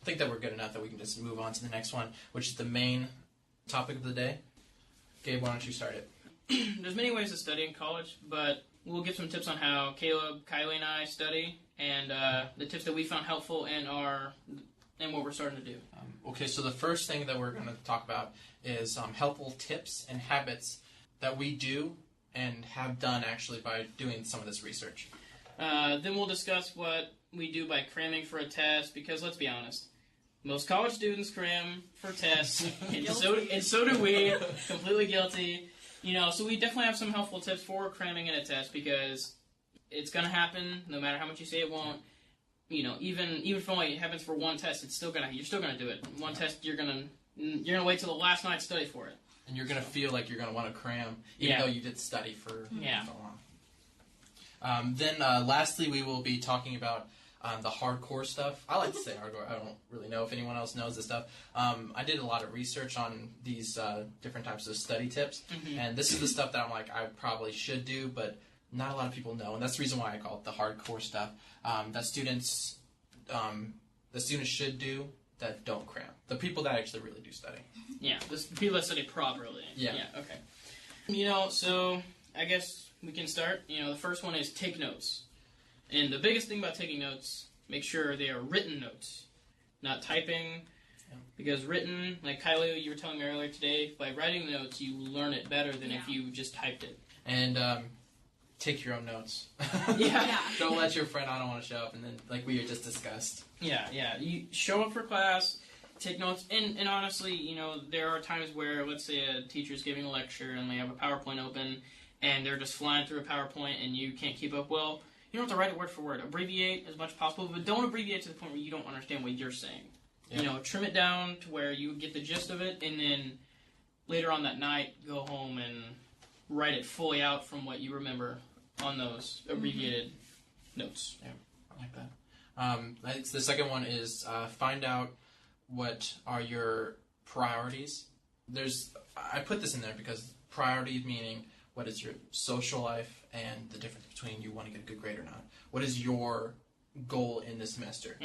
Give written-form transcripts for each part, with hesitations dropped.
I think that we're good enough that we can just move on to the next one, which is the main topic of the day. Gabe, why don't you start it? There's many ways to study in college, but we'll give some tips on how Caleb, Kylie, and I study, and the tips that we found helpful in what we're starting to do. Okay, so the first thing that we're going to talk about is helpful tips and habits that we do and have done actually by doing some of this research. Then we'll discuss what we do by cramming for a test, because let's be honest, most college students cram for tests, and so do we. Completely guilty. So we definitely have some helpful tips for cramming in a test, because it's going to happen no matter how much you say it won't. Even if only it happens for one test, you're still gonna do it. One test, you're gonna wait till the last night to study for it. And you're gonna feel like you're gonna want to cram, even though you did study for so long. Then lastly, we will be talking about the hardcore stuff. I like to say hardcore. I don't really know if anyone else knows this stuff. I did a lot of research on these different types of study tips, and this is the stuff that I'm like, I probably should do, but not a lot of people know, and that's the reason why I call it the hardcore stuff that students should do that don't cram. The people that actually really do study. Yeah, the people that study properly. Yeah. Okay. So I guess we can start. The first one is take notes. And the biggest thing about taking notes, make sure they are written notes, not typing. Yeah. Because written, like Kylie, you were telling me earlier today, by writing notes, you learn it better than if you just typed it. And take your own notes. Yeah. Don't let your friend, I don't want to show up, and then, like we just discussed. Yeah. You show up for class, take notes, and honestly, there are times where, let's say a teacher's giving a lecture and they have a PowerPoint open, and they're just flying through a PowerPoint and you can't keep up. Well, you don't have to write it word for word. Abbreviate as much as possible, but don't abbreviate to the point where you don't understand what you're saying. Yeah. Trim it down to where you get the gist of it, and then later on that night, go home and write it fully out from what you remember on those abbreviated notes. Yeah, I like that. The second one is find out what are your priorities. I put this in there because priorities meaning what is your social life and the difference between you want to get a good grade or not. What is your goal in this semester?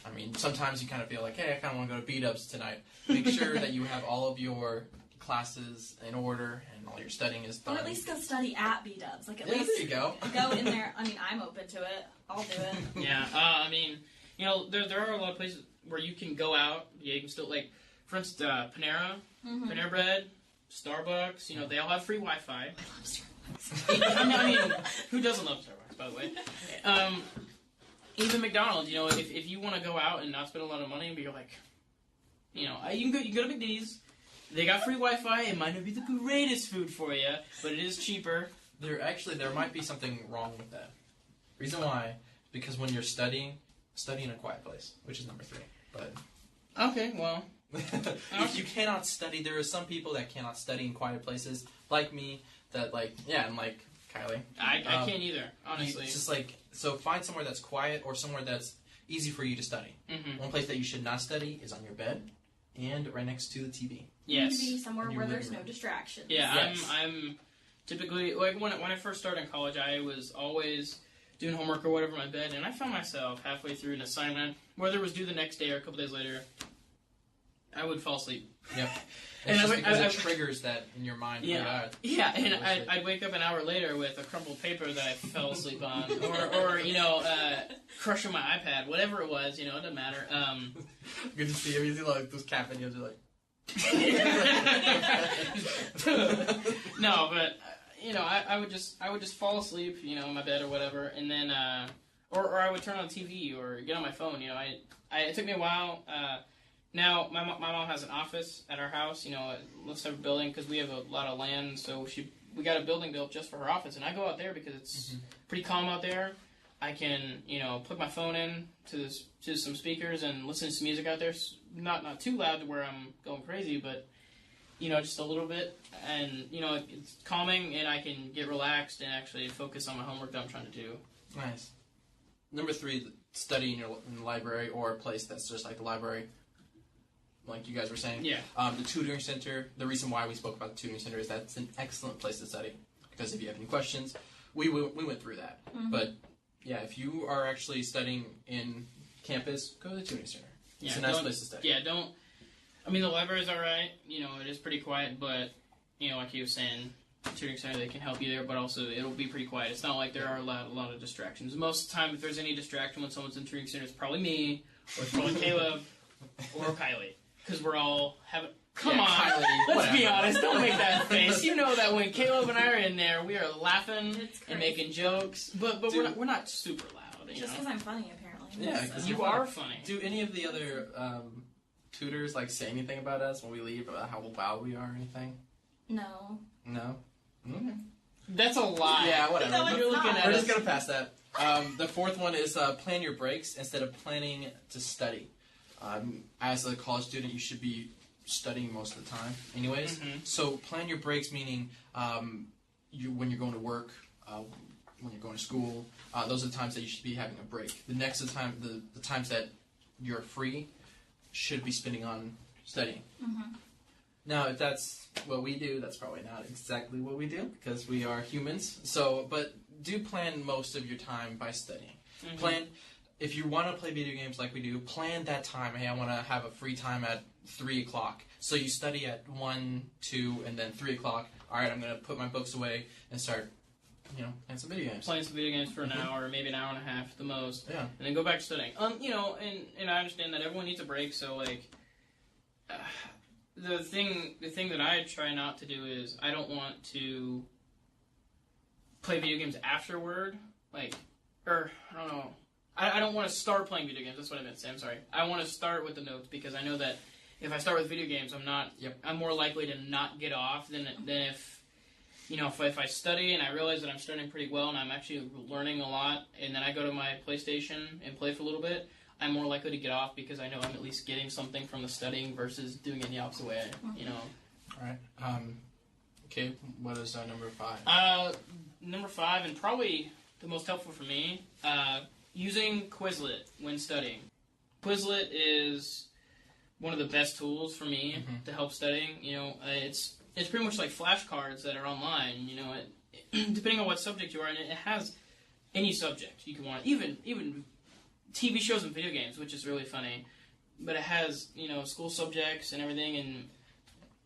I mean, sometimes you kind of feel like, hey, I kind of want to go to B-dubs tonight. Make sure that you have all of your classes in order and all your studying is done. Or at least go study at B-dubs. Like, at least there you go. Go in there. I mean, I'm open to it. I'll do it. Yeah, there are a lot of places where you can go out. Yeah, you can still, like, for instance, Panera, Panera Bread, Starbucks, they all have free Wi-Fi. I love Starbucks. I mean, who doesn't love Starbucks, by the way? Even McDonald's, if you want to go out and not spend a lot of money, but you're like, you can go to McD's. They got free Wi-Fi. It might not be the greatest food for you, but it is cheaper. There might be something wrong with that. Reason why, because when you're study in a quiet place, which is number 3. But okay, well, if you cannot study, there are some people that cannot study in quiet places, like me. That and like Kylie. I can't either, honestly. It's just so find somewhere that's quiet or somewhere that's easy for you to study. One place that you should not study is on your bed and right next to the TV. Yes. You need to be somewhere where there's no distractions. Yeah, yes. I'm typically, like, when I first started in college, I was always doing homework or whatever in my bed, and I found myself halfway through an assignment, whether it was due the next day or a couple days later, I would fall asleep. Yep. It's just because it triggers that in your mind. Yeah, and I'd wake up an hour later with a crumpled paper that I fell asleep on, or crushing my iPad, whatever it was, it doesn't matter. Good to see everything like those cat videos are like. No, but I would just fall asleep, in my bed or whatever, and then or I would turn on TV or get on my phone. It took me a while. Now, my mom has an office at our house, let's have a building, because we have a lot of land, so we got a building built just for her office, and I go out there because it's pretty calm out there. I can, put my phone in to some speakers and listen to some music out there, not too loud to where I'm going crazy, but, just a little bit, and, it's calming, and I can get relaxed and actually focus on my homework that I'm trying to do. Nice. Number 3, study in the library or a place that's just like the library. Like you guys were saying. Yeah. The tutoring center, the reason why we spoke about the tutoring center is that it's an excellent place to study. Because if you have any questions, we went through that. But, yeah, if you are actually studying in campus, go to the tutoring center. It's a nice place to stay. Yeah, don't. I mean, the library's all right. You know, it is pretty quiet, but you know, like he was saying, to an extent they can help you there, but also it'll be pretty quiet. It's not like there are a lot of distractions. Most of the time, if there's any distraction when someone's in tutoring center, it's probably me, or it's probably Caleb, or Kylie, because we're all having. Come on, Kylie, let's be honest. Don't make that face. You know that when Caleb and I are in there, we are laughing and making jokes, but we're not super loud. Just because I'm funny, apparently. Yeah, because you are funny. Do any of the other tutors like say anything about us when we leave, about how loud we are or anything? No. No. Okay. That's a lie. Yeah, whatever. No, You're looking at We're us. just gonna pass that. The fourth one is plan your breaks instead of planning to study. As a college student, you should be studying most of the time, anyways. Mm-hmm. So plan your breaks, meaning when you're going to work, when you're going to school. Those are the times that you should be having a break. The next time, the times that you're free, should be spending on studying. Mm-hmm. Now, if that's what we do, that's probably not exactly what we do because we are humans. So, but do plan most of your time by studying. Mm-hmm. Plan, if you want to play video games like we do, plan that time. Hey, I want to have a free time at 3 o'clock. So you study at 1, 2, and then 3 o'clock. All right, I'm going to put my books away and start, playing some video games. Playing some video games for an hour, maybe an hour and a half at the most. Yeah. And then go back to studying. And I understand that everyone needs a break, so, like, the thing that I try not to do is I don't want to play video games afterward. I don't know. I don't want to start playing video games. That's what I meant to say. I'm sorry. I want to start with the notes because I know that if I start with video games, I'm more likely to not get off than if, if I study and I realize that I'm studying pretty well and I'm actually learning a lot, and then I go to my PlayStation and play for a little bit, I'm more likely to get off because I know I'm at least getting something from the studying versus doing it the opposite way, All right. Okay, what is number 5? Number 5, and probably the most helpful for me, using Quizlet when studying. Quizlet is one of the best tools for me to help studying. It's pretty much like flashcards that are online. Depending on what subject you are in, it has any subject you can want. Even TV shows and video games, which is really funny. But it has school subjects and everything.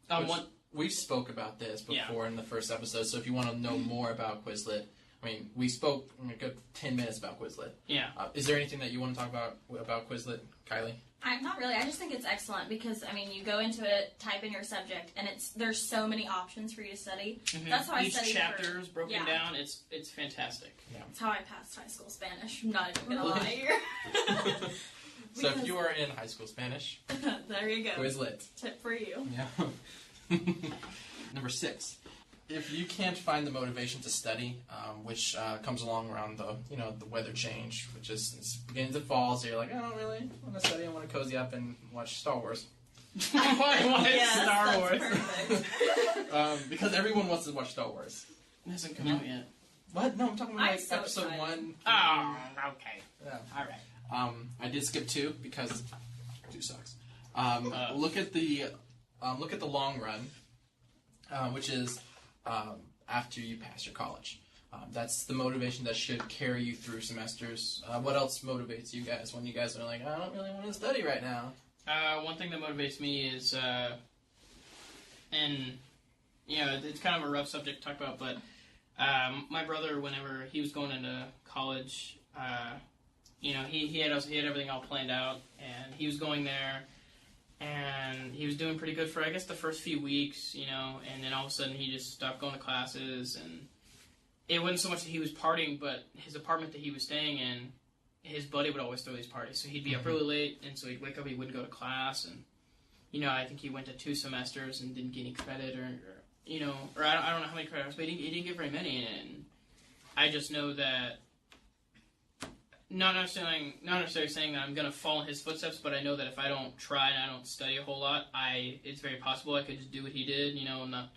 And we spoke about this before in the first episode. So if you want to know more about Quizlet. I mean, we spoke a good 10 minutes about Quizlet. Yeah. Is there anything that you want to talk about Quizlet, Kylie? Not really. I just think it's excellent because, you go into it, type in your subject, and there's so many options for you to study. Mm-hmm. That's how I Each studied chapter is broken down. It's fantastic. Yeah. That's how I passed high school Spanish. I'm not even going to lie here. So if you are in high school Spanish, there you go. Quizlet. Tip for you. Yeah. Number 6. If you can't find the motivation to study, which comes along around the weather change, which is it's beginning to fall, so you're like, I don't really want to study. I want to cozy up and watch Star Wars. Star Wars? Perfect. Because everyone wants to watch Star Wars. It hasn't come out yet. What? No, I'm talking about I'm so episode excited. Oh, 1. okay. Yeah. All right. I did skip 2 because 2 sucks. Look at the long run, which is after you pass your college. That's the motivation that should carry you through semesters. What else motivates you guys when you guys are like, I don't really want to study right now? One thing that motivates me is, it's kind of a rough subject to talk about, but my brother, whenever he was going into college, he had everything all planned out, and he was going there. And he was doing pretty good for, I guess, the first few weeks, and then all of a sudden he just stopped going to classes, and it wasn't so much that he was partying, but his apartment that he was staying in, his buddy would always throw these parties, so he'd be up really late, and so he'd wake up, he wouldn't go to class, and, I think he went to 2 semesters and didn't get any credit, or I don't know how many credits, but he didn't get very many, and I just know that not necessarily saying that I'm going to follow in his footsteps, but I know that if I don't try and I don't study a whole lot, it's very possible I could just do what he did, and not,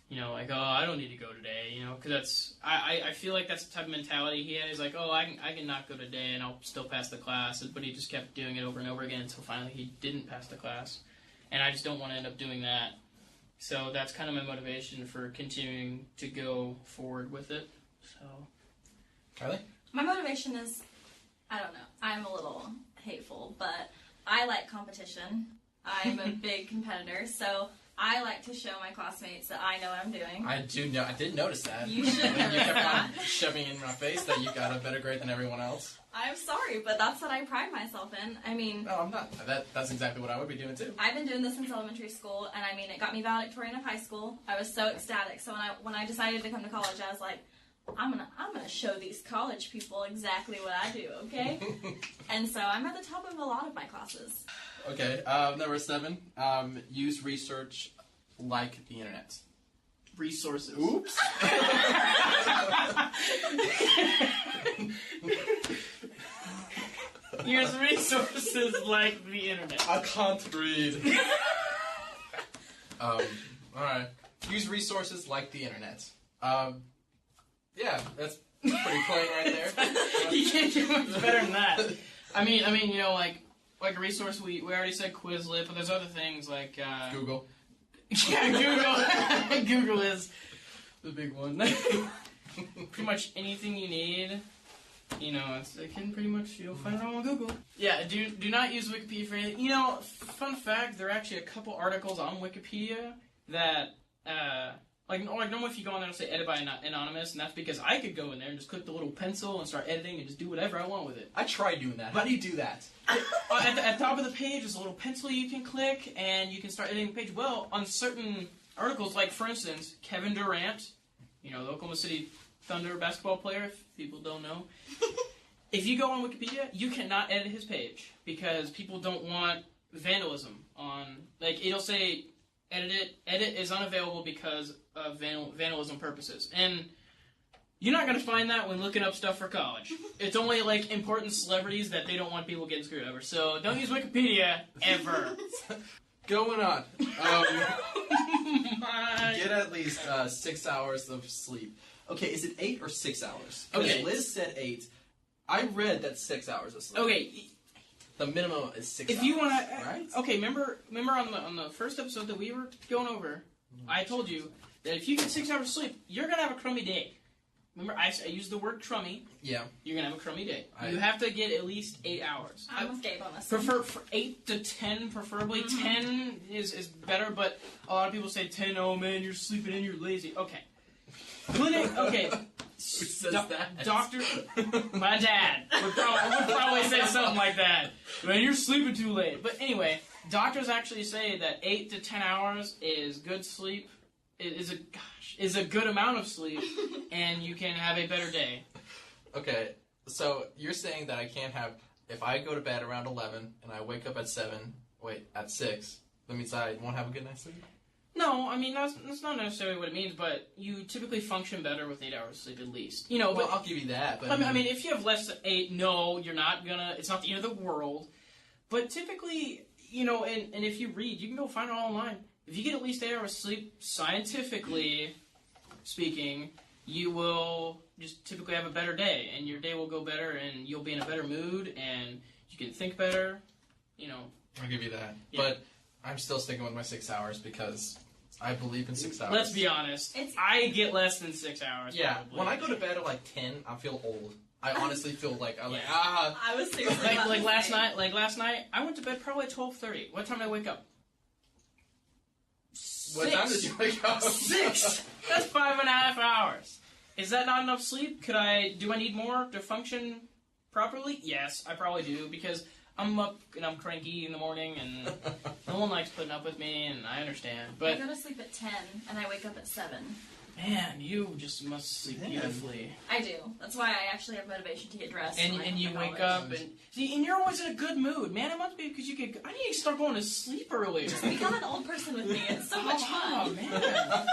like, oh, I don't need to go today, because I feel like that's the type of mentality he had. He's like, oh, I can not go today and I'll still pass the class, but he just kept doing it over and over again until finally he didn't pass the class, and I just don't want to end up doing that. So that's kind of my motivation for continuing to go forward with it. So, Kylie? My motivation is, I don't know, I'm a little hateful, but I like competition. I'm a big competitor, so I like to show my classmates that I know what I'm doing. I do know. I did notice that. You should And you notice kept that. on shoving in my face that you got a better grade than everyone else. I'm sorry, but that's what I pride myself in. I mean... No, I'm not. That's exactly what I would be doing, too. I've been doing this since elementary school, and I mean, it got me valedictorian of high school. I was so ecstatic. So when I decided to come to college, I was like, I'm gonna show these college people exactly what I do, okay? And so I'm at the top of a lot of my classes. Okay, number 7. Use research like the internet. Resources. Oops. Use resources like the internet. I can't read. Alright. Use resources like the internet. Yeah, that's pretty plain right there. You can't do much better than that. I mean, you know, like a resource, we already said Quizlet, but there's other things like... Google. Yeah, Google. Google is the big one. Pretty much anything you need, you know, it can pretty much, you'll find it all on Google. Yeah, do not use Wikipedia for anything. You know, fun fact, there are actually a couple articles on Wikipedia that, like normally if you go on there and say edit by anonymous, and that's because I could go in there and just click the little pencil and start editing and just do whatever I want with it. I tried doing that. How do you do that? At the top of the page, there's a little pencil you can click, and you can start editing the page. Well, on certain articles, like, for instance, Kevin Durant, you know, the Oklahoma City Thunder basketball player, if people don't know. If you go on Wikipedia, you cannot edit his page, because people don't want vandalism on... Like, it'll say, edit is unavailable because of vandalism purposes. And... you're not going to find that when looking up stuff for college. It's only, like, important celebrities that they don't want people getting screwed over. So don't use Wikipedia ever. Going on. Get at least 6 hours of sleep. Okay, is it 8 or 6 hours? Okay. Liz said 8. I read that 6 hours of sleep. Okay. The minimum is 6 hours. If you want to... Right? Okay, remember on the first episode that we were going over, I told you that if you get 6 hours of sleep, you're going to have a crummy day. Remember, I used the word crummy. Yeah. You're going to have a crummy day. You have to get at least 8 hours. I almost gave on this. Prefer for 8 to 10, preferably. 10 is better, but a lot of people say 10, oh man, you're sleeping in, you're lazy. Okay. Okay. Who says that? Doctor, my dad would probably say something like that. Man, you're sleeping too late. But anyway, doctors actually say that 8 to 10 hours is good sleep. Is a good amount of sleep, and you can have a better day. Okay, so you're saying that I can't have, if I go to bed around 11 and I wake up at 6, that means I won't have a good night's sleep? No, I mean, that's not necessarily what it means, but you typically function better with 8 hours sleep at least. You know, well, but I'll give you that. But I mean, if you have less than 8, no, you're not gonna, it's not the end of the world. But typically, you know, and if you read, you can go find it all online. If you get at least 8 hours sleep, scientifically speaking, you will just typically have a better day, and your day will go better, and you'll be in a better mood, and you can think better, you know. I'll give you that. Yeah. But I'm still sticking with my 6 hours because I believe in 6 hours. Let's be honest. I get less than 6 hours. Yeah, probably. when I go to bed at like 10, I feel old. I honestly feel like I'm I was seriously like last night, I went to bed probably at 12:30. What time did I wake up? What time did you wake up? 6! That's 5.5 hours. Is that not enough sleep? Do I need more to function properly? Yes, I probably do, because I'm up and I'm cranky in the morning, and no one likes putting up with me, and I understand. But I go to sleep at 10, and I wake up at 7. man, you just must sleep beautifully. I do. That's why I actually have motivation to get dressed. And you wake up and see, and you're always in a good mood, man. It must be because you get. I need to start going to sleep earlier. Just become an old person with me. It's so much fun. Oh man.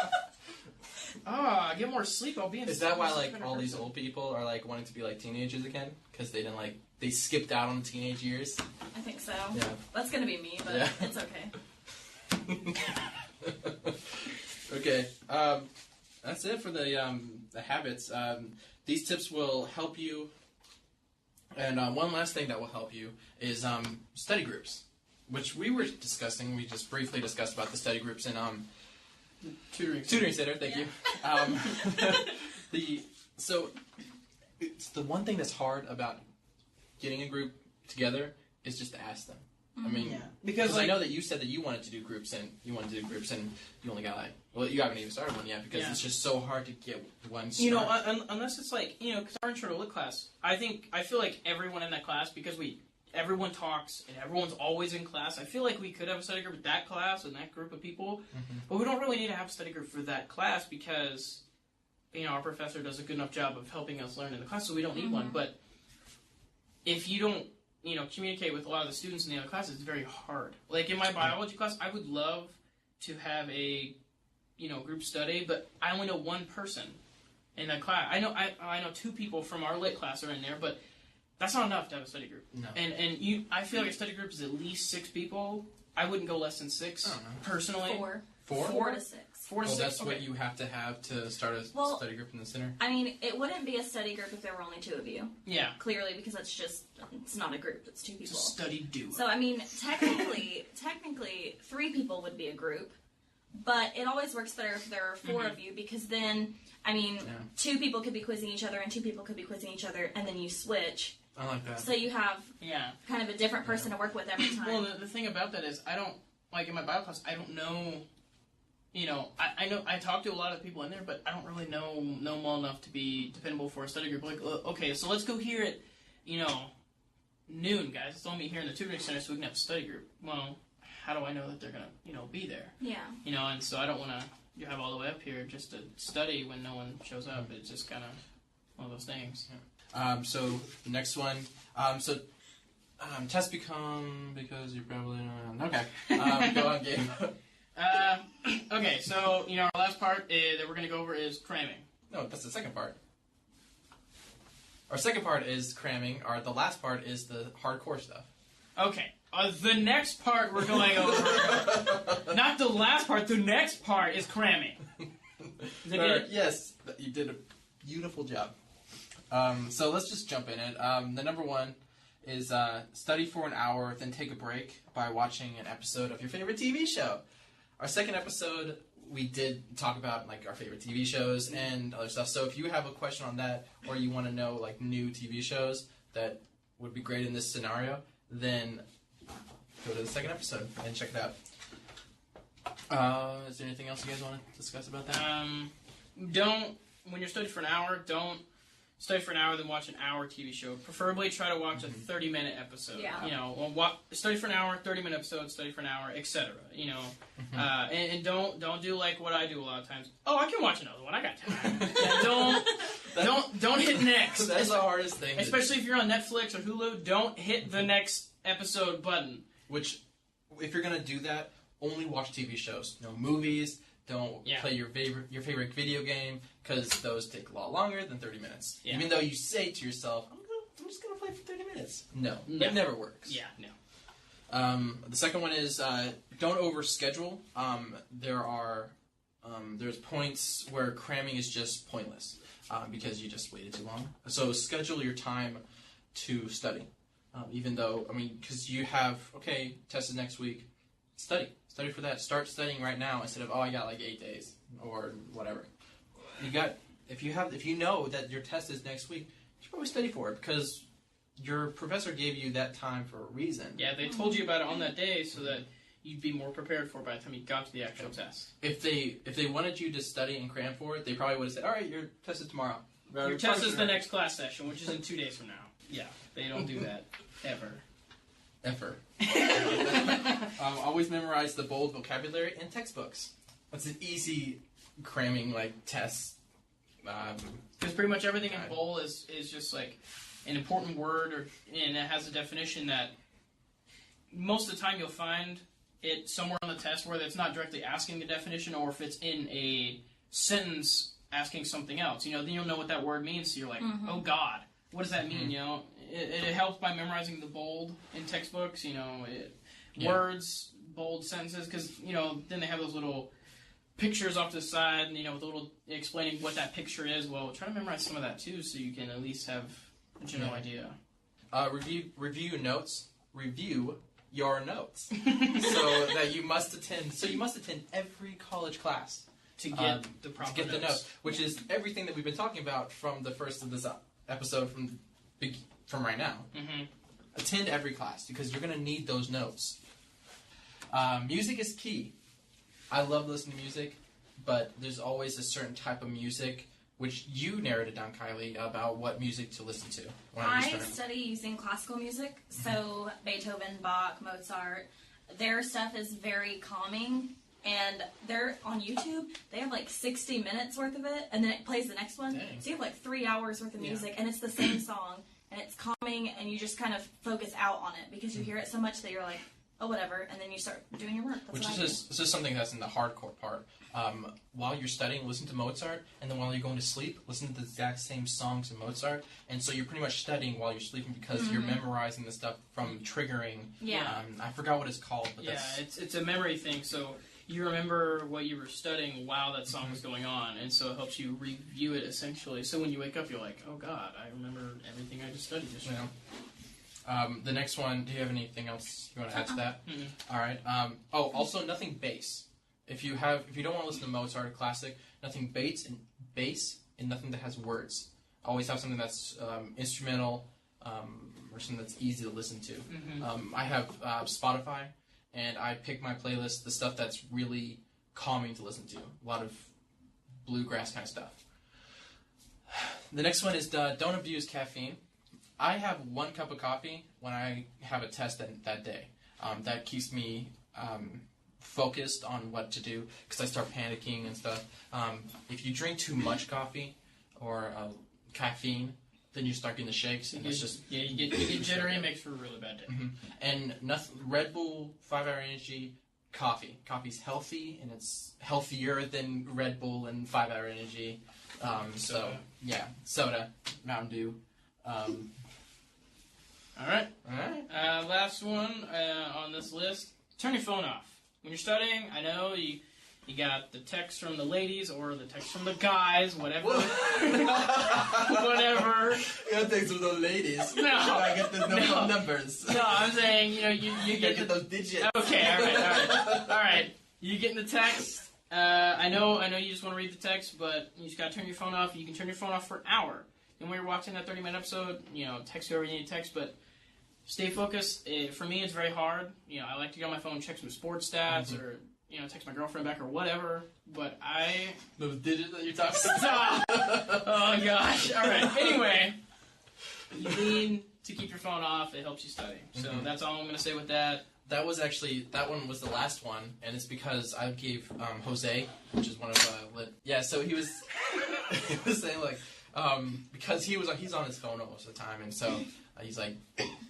I get more sleep. I'll be in. Is that why like all these old people are like wanting to be like teenagers again? Because they didn't they skipped out on teenage years. I think so. Yeah. That's gonna be me, but Yeah. it's okay. Okay. That's it for the habits. These tips will help you. And one last thing that will help you is study groups, which we were discussing. We just briefly discussed about the study groups in tutoring center. Thank you. It's the one thing that's hard about getting a group together is just to ask them. I mean, because I know that you said that you wanted to do groups, and you only got you haven't even started one yet because it's just so hard to get one start. You know, unless it's like, because our intro to lit class, I feel like everyone in that class, because everyone talks and everyone's always in class. I feel like we could have a study group with that class and that group of people, but we don't really need to have a study group for that class because, our professor does a good enough job of helping us learn in the class, so we don't need one. But if you don't, communicate with a lot of the students in the other classes, it's very hard. Like in my biology class, I would love to have a, group study, but I only know one person in that class. I know two people from our lit class are in there, but that's not enough to have a study group. No. And I feel like a study group is at least 6 people. I wouldn't go less than 6, personally. 4. 4? 4 to 6. 4 to 6. That's what you have to start a study group in the center? I mean, it wouldn't be a study group if there were only 2 of you. Yeah. Clearly, because it's not a group, it's 2 people. It's a study duo. So, I mean, technically, 3 people would be a group, but it always works better if there are 4 of you, because then, 2 people could be quizzing each other, and 2 people could be quizzing each other, and then you switch. I like that. So you have kind of a different person to work with every time. Well, the thing about that is, I don't, like in my bio class, I don't know, I know, I talk to a lot of people in there, but I don't really know them well enough to be dependable for a study group. Like, okay, so let's go here at, noon, guys. Let's all meet here in the tutoring center so we can have a study group. Well, how do I know that they're going to, be there? Yeah. And so I don't want to have all the way up here just to study when no one shows up. It's just kind of one of those things. Yeah. So the next one, tests become, because you're probably not, okay, go on, Gabe. Okay, so, our last part that we're going to go over is cramming. No, that's the second part. Our second part is cramming, the last part is the hardcore stuff. Okay, the next part we're going over, not the last part, the next part is cramming. Yes, you did a beautiful job. So let's just jump in it. The number one is study for an hour, then take a break by watching an episode of your favorite TV show. Our second episode, we did talk about our favorite TV shows and other stuff. So if you have a question on that, or you want to know new TV shows that would be great in this scenario, then go to the second episode and check it out. Is there anything else you guys want to discuss about that? When you're studying for an hour, don't study for an hour, then watch an hour TV show. Preferably try to watch a 30-minute episode. Yeah. Study for an hour, 30-minute episode, study for an hour, etc. And don't do like what I do a lot of times. Oh, I can watch another one. I got time. Don't hit next. That's the hardest thing. Especially if you're on Netflix or Hulu, don't hit the next episode button. Which, if you're gonna do that, only watch TV shows. No movies. Don't play your favorite video game, because those take a lot longer than 30 minutes. Yeah. Even though you say to yourself, I'm just going to play for 30 minutes. No, that never works. Yeah, no. The second one is don't overschedule. There's points where cramming is just pointless because you just waited too long. So schedule your time to study. Even though, because you have, test is next week, study for that. Start studying right now instead of, I got 8 days or whatever. If you know that your test is next week, you should probably study for it because your professor gave you that time for a reason. Yeah, they told you about it on that day so that you'd be more prepared for it by the time you got to the actual test. If they wanted you to study and cram for it, they probably would have said, all right, your test is tomorrow. Your test is the next class session, which is in 2 days from now. Yeah, they don't do that ever. Always memorize the bold vocabulary in textbooks. That's an easy cramming test. Because pretty much everything in bold is just an important word, and it has a definition that most of the time you'll find it somewhere on the test where it's not directly asking the definition, or if it's in a sentence asking something else. Then you'll know what that word means. So you're like, oh God, what does that mean? It helps by memorizing the bold in textbooks, words, bold sentences, because, then they have those little pictures off to the side, and, with a little explaining what that picture is. Well, try to memorize some of that, too, so you can at least have a general idea. Review notes. Review your notes. So you must attend every college class to get the proper notes, which is everything that we've been talking about from the first of this episode from right now. Attend every class because you're going to need those notes. Music is key. I love listening to music, but there's always a certain type of music, which you narrowed it down, Kylie, about what music to listen to. I study using classical music, so Beethoven, Bach, Mozart. Their stuff is very calming, and they're on YouTube. They have like 60 minutes worth of it, and then it plays the next one. Dang. So you have like 3 hours worth of music, and it's the same song, and it's calming, and you just kind of focus out on it because you hear it so much that you're like, oh, whatever, and then you start doing your work. That's Which is just something that's in the hardcore part. While you're studying, listen to Mozart, and then while you're going to sleep, listen to the exact same songs in Mozart, and so you're pretty much studying while you're sleeping because you're memorizing the stuff from triggering. Yeah. I forgot what it's called. But it's a memory thing, so you remember what you were studying while that song was going on, and so it helps you review it, essentially. So when you wake up, you're like, oh, God, I remember everything I just studied this year. The next one, do you have anything else you want to add to that? Mm-hmm. All right. Also, nothing bass. If you don't want to listen to Mozart or classic, nothing bass and nothing that has words. Always have something that's instrumental or something that's easy to listen to. Mm-hmm. I have Spotify, and I pick my playlist, the stuff that's really calming to listen to. A lot of bluegrass kind of stuff. The next one is don't abuse caffeine. I have 1 cup of coffee when I have a test that day. That keeps me focused on what to do because I start panicking and stuff. If you drink too much coffee or caffeine, then you start getting the shakes. And you get jittery. It makes for a really bad day. Mm-hmm. And nothing, Red Bull, 5-Hour Energy, coffee. Coffee's healthy, and it's healthier than Red Bull and 5-Hour Energy. Soda, Mountain Dew. All right. Last one on this list. Turn your phone off. When you're studying, I know you got the text from the ladies or the text from the guys, whatever. Whatever. You got text from the ladies. No. I get the phone numbers. No, I'm saying, you get those digits. Okay, all right. You getting the text. I know you just want to read the text, but you just got to turn your phone off. You can turn your phone off for an hour. And when you're watching that 30-minute episode, text whoever you need to text, but stay focused. For me, it's very hard. I like to get on my phone and check some sports stats or, text my girlfriend back or whatever. But those digits that you're talking about. Oh, gosh. All right. Anyway, you need to keep your phone off. It helps you study. So that's all I'm going to say with that. That one was the last one, and it's because I gave Jose, which is one of so he was saying because he's on his phone most of the time, and so he's like,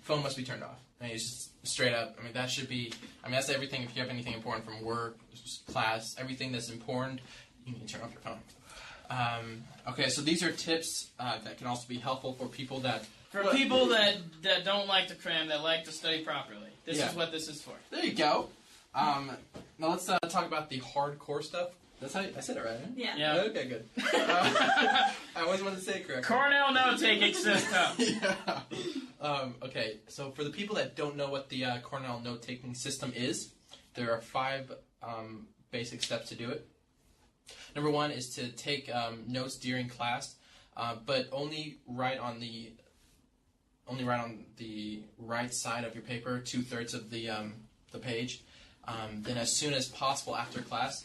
phone must be turned off. And he's just straight up. That should be. That's everything. If you have anything important from work, class, everything that's important, you need to turn off your phone. Okay, so these are tips that can also be helpful for people that. For people that don't like to cram, that like to study properly. This is what this is for. There you go. Now let's talk about the hardcore stuff. That's how I said it right? Yeah. Okay, good. I always wanted to say it correctly. Cornell note-taking system. Yeah. Okay, so for the people that don't know what the Cornell note-taking system is, there are 5 basic steps to do it. Number 1 is to take notes during class, but only write on the right side of your paper, 2/3 of the page. Then as soon as possible after class,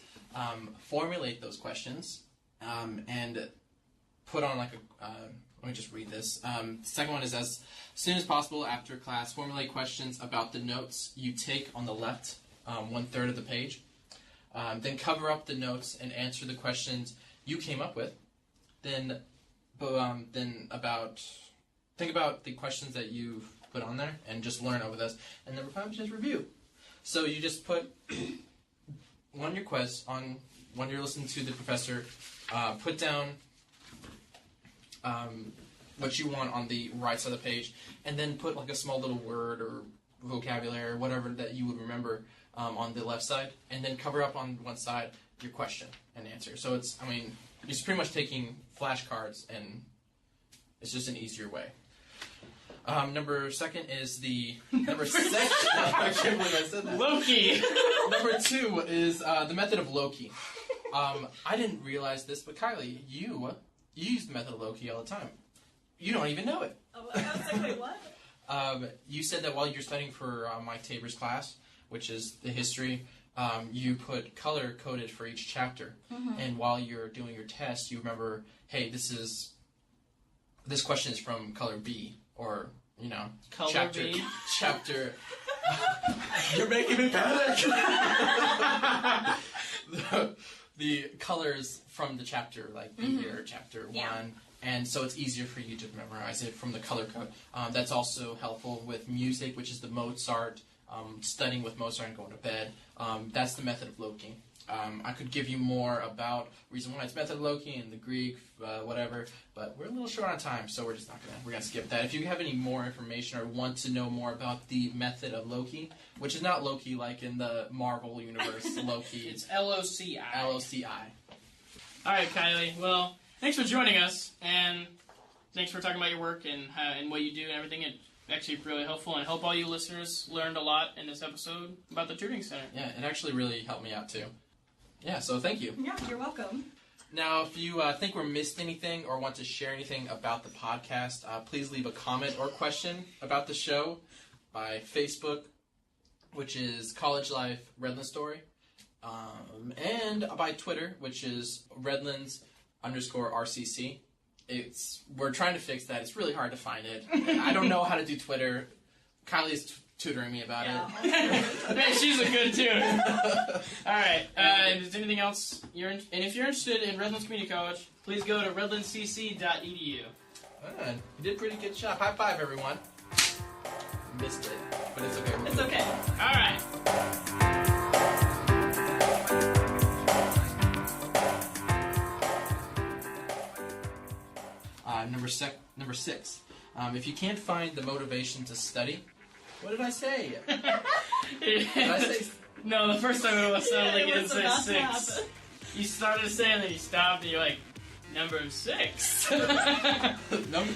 formulate those questions and put on let me just read this. The second one is as soon as possible after class, formulate questions about the notes you take on the left 1/3 of the page. Then cover up the notes and answer the questions you came up with. Then think about the questions that you've put on there and just learn over this. And number 5 is just review. So you just put on your quiz, when you're listening to the professor, put down what you want on the right side of the page, and then put a small little word or vocabulary or whatever that you would remember on the left side, and then cover up on one side your question and answer. So it's pretty much taking flashcards, and it's just an easier way. Number 2 is the number 6. I can't believe I said that. Loki. Number 2 is the method of Loki. I didn't realize this, but Kylie, you use the method of Loki all the time. You don't even know it. Oh, I was like, wait, what? You said that while you're studying for Mike Tabor's class, which is the history, you put color-coded for each chapter. Mm-hmm. And while you're doing your test, you remember, hey, this question is from color B, or, color chapter B? Chapter... You're making me panic! the colors from the chapter, like B or chapter 1, and so it's easier for you to memorize it from the color code. That's also helpful with music, which is the Mozart, studying with Mozart and going to bed. That's the method of Loki. I could give you more about reason why it's method of Loki and the Greek, whatever, but we're a little short on time, so we're gonna skip that. If you have any more information or want to know more about the method of Loki, which is not Loki like in the Marvel universe, Loki. It's L-O-C-I. L-O-C-I. All right, Kylie. Well, thanks for joining us, and thanks for talking about your work and what you do and everything. It's actually really helpful, and I hope all you listeners learned a lot in this episode about the Tutoring Center. Yeah, it actually really helped me out, too. Yeah, so thank you. Yeah, you're welcome. Now, if you think we're missed anything or want to share anything about the podcast, please leave a comment or question about the show by Facebook, which is College Life Redlands Story, and by Twitter, which is Redlands_RCC. We're trying to fix that. It's really hard to find it. I don't know how to do Twitter. Kylie's tutoring me about it. Hey, she's a good tutor. All right. Is there anything else? And if you're interested in Redlands Community College, please go to redlandscc.edu. You did a pretty good job. High five, everyone. Missed it, but it's okay. It's okay. All right. Number 6. If you can't find the motivation to study, what did I say? Did I say? No, the first time it sounded like you didn't say about 6. You started to say and then you stopped and you're like, number 6. Number